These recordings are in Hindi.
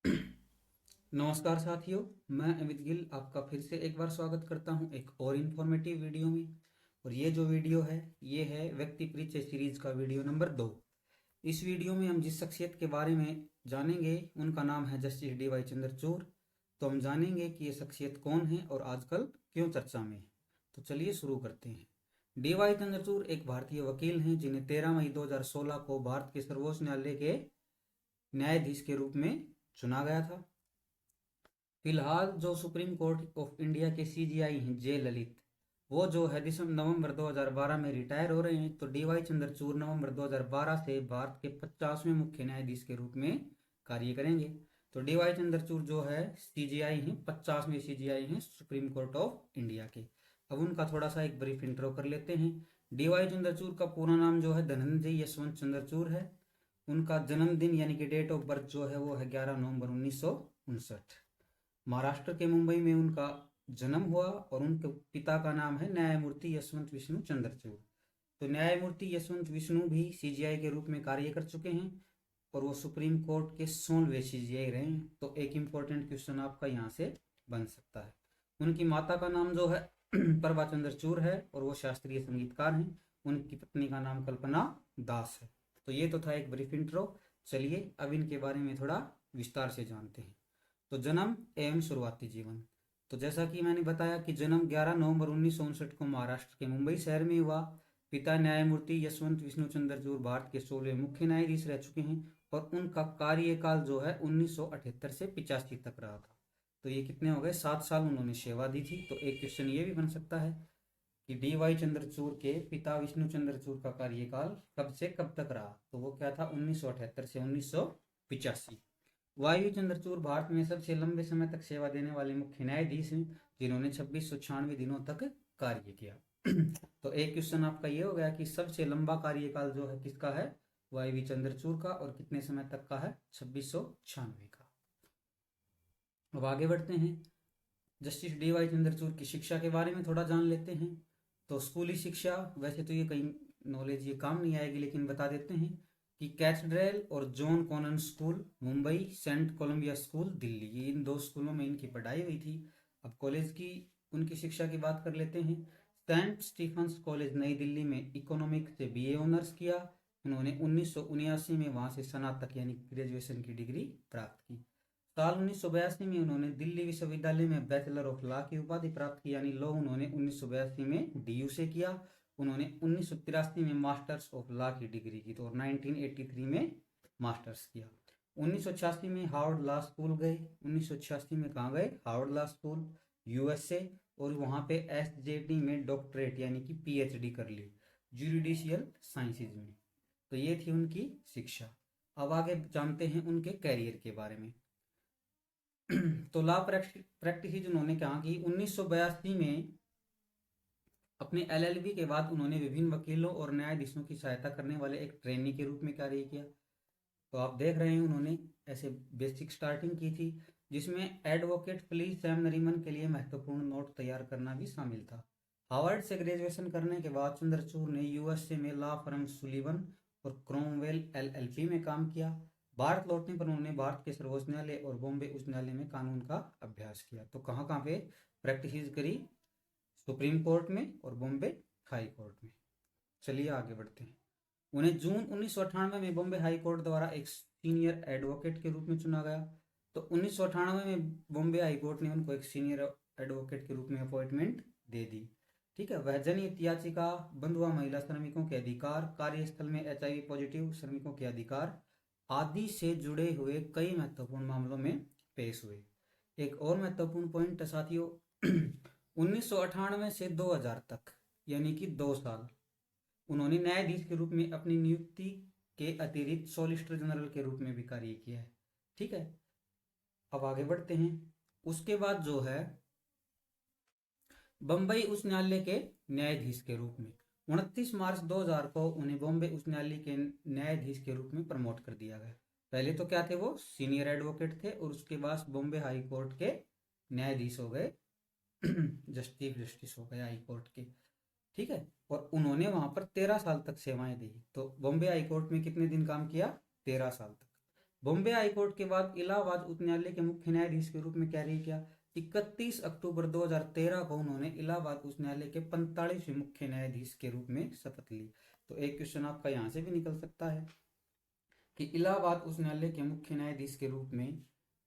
नमस्कार साथियों। मैं अमित गिल आपका फिर से एक बार स्वागत करता हूं एक और इन्फॉर्मेटिव वीडियो में। और ये जो वीडियो है ये है व्यक्ति परिचय सीरीज का वीडियो नंबर 2। इस वीडियो में हम जिस शख्सियत के बारे में जानेंगे उनका नाम है जस्टिस डी वाई चंद्रचूड़। तो हम जानेंगे कि ये शख्सियत कौन है और आजकल क्यों चर्चा में है। तो चलिए शुरू करते हैं। डी वाई चंद्रचूड़ एक भारतीय वकील हैं जिन्हें 13 मई 2016 को भारत के सर्वोच्च न्यायालय के न्यायाधीश के रूप में चुना गया था। फिलहाल जो सुप्रीम कोर्ट ऑफ इंडिया के सीजीआई हैं जे ललित, वो जो है नवंबर 2012 में रिटायर हो रहे हैं। तो डी वाई चंद्रचूड़ नवंबर 2012 से भारत के 50वें मुख्य न्यायाधीश के रूप में कार्य करेंगे। तो डी वाई चंद्रचूड़ जो है सीजीआई हैं, 50वें सीजीआई हैं सुप्रीम कोर्ट ऑफ इंडिया के। अब उनका थोड़ा सा एक ब्रीफ इंट्रो कर लेते हैं। डी वाई चंद्रचूड़ का पूरा नाम जो है धनंजय यशवंत चंद्रचूड़ है। उनका जन्मदिन यानी कि डेट ऑफ बर्थ जो है वो है 11 नवंबर 1959। महाराष्ट्र के मुंबई में उनका जन्म हुआ और उनके पिता का नाम है न्यायमूर्ति यशवंत विष्णु चंद्रचूड़। तो न्यायमूर्ति यशवंत विष्णु भी सीजीआई के रूप में कार्य कर चुके हैं और वो सुप्रीम कोर्ट के 16वें सीजीआई रहे हैं। तो एक इम्पोर्टेंट क्वेश्चन आपका यहाँ से बन सकता है। उनकी माता का नाम जो है प्रभा चंद्रचूड़ है और वो शास्त्रीय संगीतकार हैं। उनकी पत्नी का नाम कल्पना दास है। तो ये तो था एक ब्रीफ इंट्रो। चलिए अब इनके बारे में थोड़ा विस्तार से जानते हैं। तो जन्म एवं शुरुआती जीवन। तो जैसा कि मैंने बताया कि जन्म 11 नवंबर 1959 को महाराष्ट्र के मुंबई शहर में हुआ। पिता न्यायमूर्ति यशवंत विष्णु चंद्रचूड़ भारत के 16वें मुख्य न्यायाधीश रह चुके हैं और उनका कार्यकाल जो है 1978 से 85 तक रहा था। तो ये कितने हो गए, 7 साल उन्होंने सेवा दी थी। तो एक क्वेश्चन ये भी बन सकता है कि डी वाई चंद्रचूड़ के पिता विष्णु चंद्रचूड़ का कार्यकाल कब से कब तक रहा। तो वो क्या था, 1978 से 1985। वायु चंद्रचूड़ भारत में सबसे लंबे समय तक सेवा देने वाले मुख्य न्यायाधीश हैं जिन्होंने 2696 दिनों तक कार्य किया। तो एक क्वेश्चन आपका ये हो गया कि सबसे लंबा कार्यकाल जो है किसका है, वायु चंद्रचूड़ का, और कितने समय तक का है, 2696 का। अब आगे बढ़ते हैं। जस्टिस डी वाई चंद्रचूड़ की शिक्षा के बारे में थोड़ा जान लेते हैं। तो स्कूली शिक्षा, वैसे तो ये कहीं नॉलेज ये काम नहीं आएगी लेकिन बता देते हैं कि कैथेड्रल और John Connon school Mumbai, saint Columbia school Delhi, ये इन 2 स्कूलों में इनकी पढ़ाई हुई थी। अब कॉलेज की उनकी शिक्षा की बात कर लेते हैं। सेंट स्टीफन्स कॉलेज नई दिल्ली में इकोनॉमिक्स से बीए ऑनर्स किया। उन्होंने 1979 में वहाँ से स्नातक यानी ग्रेजुएशन की डिग्री प्राप्त की। साल 1982 में उन्होंने दिल्ली विश्वविद्यालय में बैचलर ऑफ लॉ की उपाधि प्राप्त की, यानी लॉ उन्होंने 1982 में डीयू से किया। उन्होंने 1983 में मास्टर्स ऑफ लॉ की डिग्री की, तो 1983 में मास्टर्स किया। 1986 में हार्वर्ड लॉ स्कूल गए। 1986 में कहाँ गए, हार्वर्ड लॉ स्कूल यूएसए, और वहाँ पे एसजेडी में डॉक्टरेट यानी कि पीएचडी कर ली जुडिशियल साइंसेज में। तो ये थी उनकी शिक्षा। अब आगे जानते हैं उनके कैरियर के बारे में। तो लॉ प्रैक्टिस उन्होंने कहा कि 1982 में अपने एलएलबी के बाद उन्होंने विभिन्न वकीलों और न्यायाधीशों की सहायता करने वाले एक ट्रेनी के रूप में कार्य किया। तो आप देख रहे हैं उन्होंने ऐसे बेसिक स्टार्टिंग की थी जिसमें एडवोकेट फिलिप सैम नरीमन के लिए महत्वपूर्ण नोट तैयार करना भी शामिल था। हार्वर्ड से ग्रेजुएशन करने के बाद चंद्रचूड़ ने यूएसए में लॉ फर्म सुलिवन और क्रोमवेल एलएलपी में काम किया। भारत लौटने पर उन्होंने भारत के सर्वोच्च न्यायालय और बॉम्बे उच्च न्यायालय में कानून का अभ्यास किया। तो कहाँ कहाँ पे प्रैक्टिस करी, सुप्रीम कोर्ट में और बॉम्बे हाई कोर्ट में। चलिए आगे बढ़ते हैं। उन्हें जून 1998 में बॉम्बे हाई कोर्ट द्वारा एक सीनियर एडवोकेट के रूप में चुना गया। तो 1998 में बॉम्बे हाई कोर्ट ने उनको एक सीनियर एडवोकेट के रूप में अपॉइंटमेंट दे दी। ठीक है, वह जनहित याचिका, बंधुआ महिला श्रमिकों के अधिकार, कार्यस्थल में एचआईवी पॉजिटिव श्रमिकों के अधिकार आदि से जुड़े हुए कई महत्वपूर्ण मामलों में पेश हुए। एक और महत्वपूर्ण पॉइंट साथियों, 1998 से 2000 तक यानी कि 2 साल उन्होंने न्यायाधीश के रूप में अपनी नियुक्ति के अतिरिक्त सॉलिसिटर जनरल के रूप में भी कार्य किया है। ठीक है, अब आगे बढ़ते हैं। उसके बाद जो है बंबई उच्च न्यायालय के न्यायाधीश के रूप में 29 मार्च 2000 को उन्हें बॉम्बे उच्च न्यायालय के न्यायाधीश के रूप में प्रमोट कर दिया गया। पहले तो क्या थे, वो सीनियर एडवोकेट थे और उसके बाद बॉम्बे हाई कोर्ट के न्यायाधीश हो गए, जस्टिस हो गए हाई कोर्ट के। ठीक है, और उन्होंने वहां पर 13 साल तक सेवाएं दी। तो बॉम्बे हाई कोर्ट में कितने दिन काम किया, 13 साल तक। बॉम्बे हाईकोर्ट के बाद इलाहाबाद उच्च न्यायालय के मुख्य न्यायाधीश के रूप में कार्य किया। 31 अक्टूबर 2013 को उन्होंने इलाहाबाद उच्च न्यायालय के 45वें मुख्य न्यायाधीश के रूप में शपथ ली। तो एक क्वेश्चन आपका यहाँ से भी निकल सकता है कि इलाहाबाद उच्च न्यायालय के मुख्य न्यायाधीश के रूप में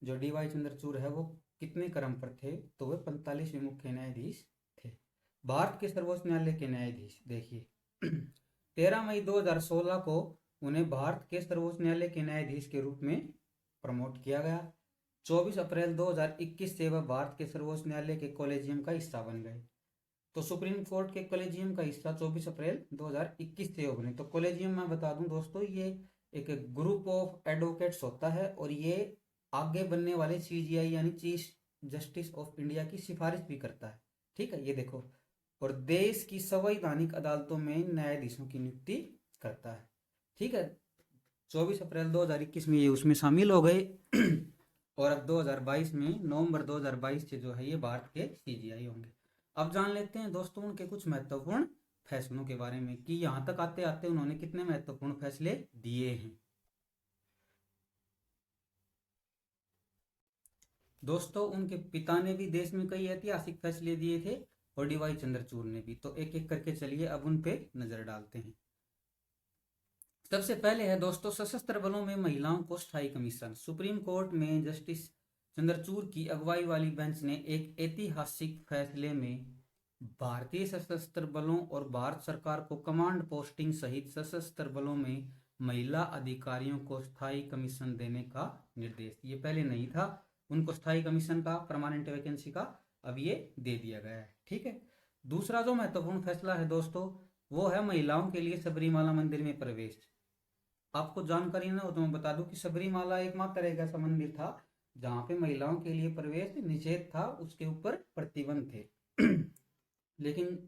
जो DY चंद्रचूड़ है वो कितने क्रम पर थे? तो वे 45वें मुख्य न्यायाधीश थे। भारत के सर्वोच्च न्यायालय के न्यायाधीश देखिए 13 मई 2016 को उन्हें भारत के सर्वोच्च न्यायालय के न्यायाधीश के रूप में प्रमोट किया गया। 24 अप्रैल 2021 से वह भारत के सर्वोच्च न्यायालय के कॉलेजियम का हिस्सा बन गए। तो सुप्रीम कोर्ट के कॉलेजियम का हिस्सा 24 अप्रैल 2021 से बने। तो कॉलेजियम मैं बता दूं दोस्तों, ये एक ग्रुप ऑफ एडवोकेट्स होता है और ये आगे बनने वाले CJI यानी चीफ जस्टिस ऑफ इंडिया की सिफारिश भी करता है। ठीक है, ये देखो, और देश की संवैधानिक अदालतों में न्यायाधीशों की नियुक्ति करता है। ठीक है, 24 अप्रैल 2021 में ये उसमें शामिल हो गए और अब 2022 में नवंबर 2022 से जो है ये भारत के CJI होंगे। अब जान लेते हैं दोस्तों उनके कुछ महत्वपूर्ण फैसलों के बारे में कि यहाँ तक आते आते उन्होंने कितने महत्वपूर्ण फैसले दिए हैं। दोस्तों उनके पिता ने भी देश में कई ऐतिहासिक फैसले दिए थे और DY चंद्रचूड़ ने भी। तो एक एक करके चलिए अब उन पे नजर डालते हैं। सबसे पहले है दोस्तों सशस्त्र बलों में महिलाओं को स्थायी कमीशन। सुप्रीम कोर्ट में जस्टिस चंद्रचूड़ की अगुवाई वाली बेंच ने एक ऐतिहासिक फैसले में भारतीय सशस्त्र बलों और भारत सरकार को कमांड पोस्टिंग सहित सशस्त्र बलों में महिला अधिकारियों को स्थायी कमीशन देने का निर्देश, ये पहले नहीं था उनको स्थायी कमीशन का, परमानेंट वैकेंसी का, अब ये दे दिया गया है। ठीक है, दूसरा जो महत्वपूर्ण फैसला है दोस्तों वो है महिलाओं के लिए सबरीमाला मंदिर में प्रवेश। आपको जानकारी ना हो तो मैं बता दूं कि सबरीमाला एकमात्र एक ऐसा मंदिर था जहां पे महिलाओं के लिए प्रवेश निषेध था, उसके ऊपर प्रतिबंध थे लेकिन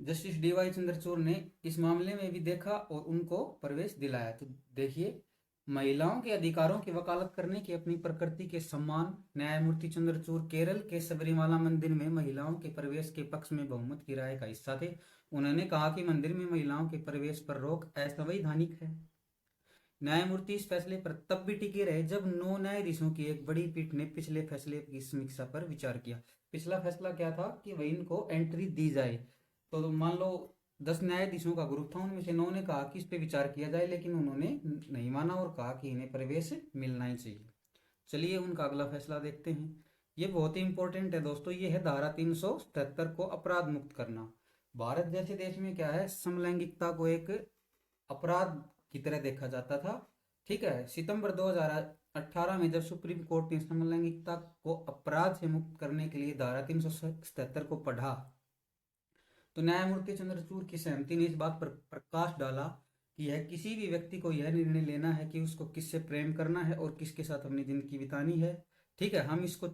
जस्टिस DY चंद्रचूड़ ने इस मामले में भी देखा और उनको प्रवेश दिलाया। तो देखिए, महिलाओं के अधिकारों की वकालत करने की अपनी प्रकृति के सम्मान न्यायमूर्ति चंद्रचूड़ केरल के सबरीमाला मंदिर में महिलाओं के प्रवेश के पक्ष में बहुमत की राय का हिस्सा थे। उन्होंने कहा कि मंदिर में महिलाओं के प्रवेश पर रोक असंवैधानिक है। न्यायमूर्ति इस फैसले पर तब भी टिके रहे जब 9 न्यायाधीशों की एक बड़ी पीठ ने पिछले फैसले की समीक्षा पर विचार किया। पिछला फैसला क्या था कि वही इनको एंट्री दी जाए। तो मान लो 10 न्यायाधीशों का ग्रुप था, उनमें से 9 ने कहा कि इस पे विचार किया जाए, लेकिन उन्होंने नहीं माना और कहा कि इन्हें प्रवेश मिलना ही चाहिए। चलिए उनका अगला फैसला देखते हैं। ये बहुत ही इंपॉर्टेंट है दोस्तों, ये है धारा 377 को अपराध मुक्त करना। भारत जैसे देश में क्या है, समलैंगिकता को एक अपराध की तरह देखा जाता था। ठीक है, सितंबर 2018 में जब सुप्रीम कोर्ट ने समलैंगिकता को अपराध से मुक्त करने के लिए धारा 377 को पढ़ा तो न्यायमूर्ति चंद्रचूड़ की सहमति ने इस बात पर प्रकाश डाला कि यह किसी भी व्यक्ति को यह निर्णय लेना है कि उसको किससे प्रेम करना है और किसके साथ अपनी जिंदगी बितानी है। ठीक है, हम इसको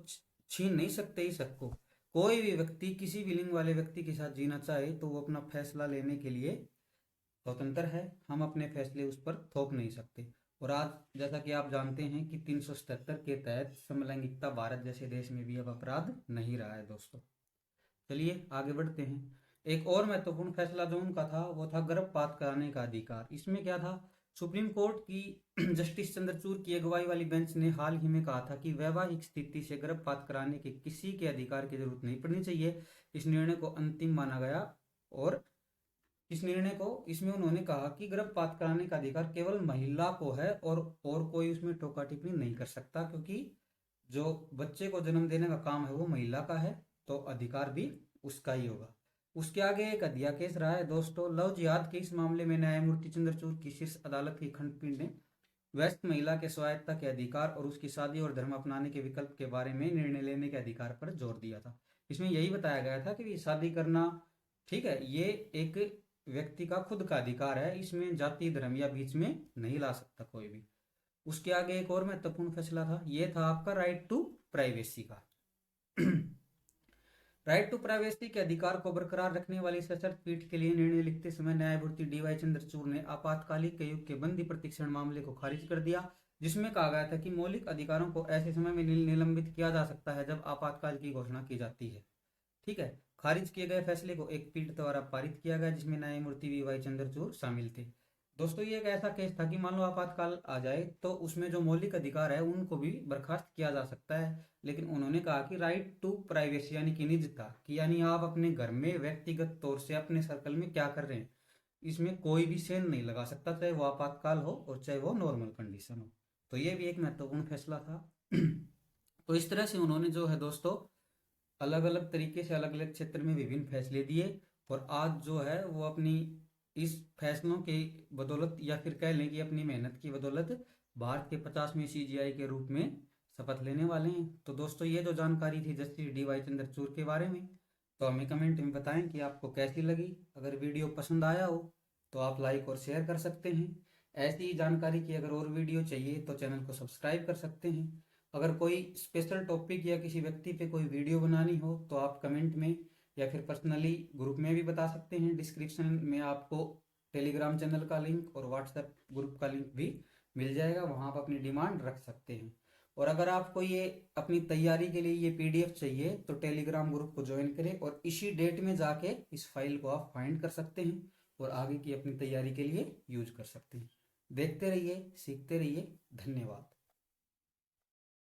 छीन नहीं सकते इस हक को। कोई भी व्यक्ति किसी भी लिंग वाले व्यक्ति के साथ जीना चाहे तो वो अपना फैसला लेने के लिए स्वतंत्र है, हम अपने फैसले उस पर थोप नहीं सकते। और आज जैसा कि आप जानते हैं कि 377 के तहत समलैंगिकता भारत जैसे देश में भी अब अपराध नहीं रहा है दोस्तों। चलिए आगे बढ़ते हैं। एक और महत्वपूर्ण फैसला जो उनका था वो था गर्भपात कराने का अधिकार। इसमें क्या था, सुप्रीम कोर्ट की जस्टिस चंद्रचूड़ की अगुवाई वाली बेंच ने हाल ही में कहा था कि वैवाहिक स्थिति से गर्भपात कराने के किसी के अधिकार की जरूरत नहीं पड़नी चाहिए। इस निर्णय को अंतिम माना गया और इस निर्णय को इसमें उन्होंने कहा कि गर्भपात कराने का अधिकार केवल महिला को है और कोई उसमें टोका टिप्पणी नहीं कर सकता, क्योंकि जो बच्चे को जन्म देने का काम है वो महिला का है तो अधिकार भी उसका ही होगा। उसके आगे एक अध्यादेश रहा है दोस्तों, लव जिहाद के इस मामले में न्यायमूर्ति चंद्रचूड़ की शीर्ष अदालत की खंडपीठ ने वयस्क महिला के स्वायत्तता के अधिकार और उसकी शादी और धर्म अपनाने के विकल्प के बारे में निर्णय लेने के अधिकार पर जोर दिया था। इसमें यही बताया गया था कि शादी करना, ठीक है, ये एक व्यक्ति का खुद का अधिकार है, इसमें जाति धर्म या बीच में नहीं ला सकता कोई भी। उसके आगे एक और महत्वपूर्ण फैसला था, ये था आपका राइट टू प्राइवेसी का। राइट टू प्राइवेसी के अधिकार को बरकरार रखने वाली सशर्त पीठ के लिए निर्णय लिखते समय न्यायमूर्ति DY चंद्रचूड़ ने आपातकालिक युग के बंदी प्रशिक्षण मामले को खारिज कर दिया, जिसमें कहा गया था कि मौलिक अधिकारों को ऐसे समय में निलंबित किया जा सकता है जब आपातकाल की घोषणा की जाती है। ठीक है, खारिज किए गए फैसले को एक पीठ द्वारा पारित किया गया जिसमें न्यायमूर्ति DY चंद्रचूड़ शामिल थे। दोस्तों ये एक ऐसा केस था कि मान लो आपातकाल आ जाए तो उसमें जो मौलिक अधिकार है उनको भी बर्खास्त किया जा सकता है, लेकिन उन्होंने कहा कि राइट टू प्राइवेसी यानी कि निजता, कि यानी आप अपने घर में व्यक्तिगत तौर से अपने सर्कल में क्या कर रहे हैं इसमें कोई भी सेन नहीं लगा सकता, चाहे वो आपातकाल हो और चाहे वो नॉर्मल कंडीशन हो। तो ये भी एक महत्वपूर्ण फैसला था। तो इस तरह से उन्होंने जो है दोस्तों अलग अलग तरीके से अलग अलग क्षेत्र में विभिन्न फैसले दिए, और आज जो है वो अपनी इस फैसलों की बदौलत या फिर कह लें कि अपनी मेहनत की बदौलत भारत के 50वें सीजीआई के रूप में शपथ लेने वाले हैं। तो दोस्तों ये जो जानकारी थी जस्टिस DY चंद्रचूड़ के बारे में, तो हमें कमेंट में बताएं कि आपको कैसी लगी। अगर वीडियो पसंद आया हो तो आप लाइक और शेयर कर सकते हैं। ऐसी ही जानकारी की अगर और वीडियो चाहिए तो चैनल को सब्सक्राइब कर सकते हैं। अगर कोई स्पेशल टॉपिक या किसी व्यक्ति पे कोई वीडियो बनानी हो तो आप कमेंट में या फिर पर्सनली ग्रुप में भी बता सकते हैं। डिस्क्रिप्शन में आपको टेलीग्राम चैनल का लिंक और व्हाट्सएप ग्रुप का लिंक भी मिल जाएगा, वहाँ आप अपनी डिमांड रख सकते हैं। और अगर आपको ये अपनी तैयारी के लिए ये PDF चाहिए तो टेलीग्राम ग्रुप को ज्वाइन करें और इसी डेट में जाके इस फाइल को आप फाइंड कर सकते हैं और आगे की अपनी तैयारी के लिए यूज कर सकते हैं। देखते रहिए, सीखते रहिए। धन्यवाद।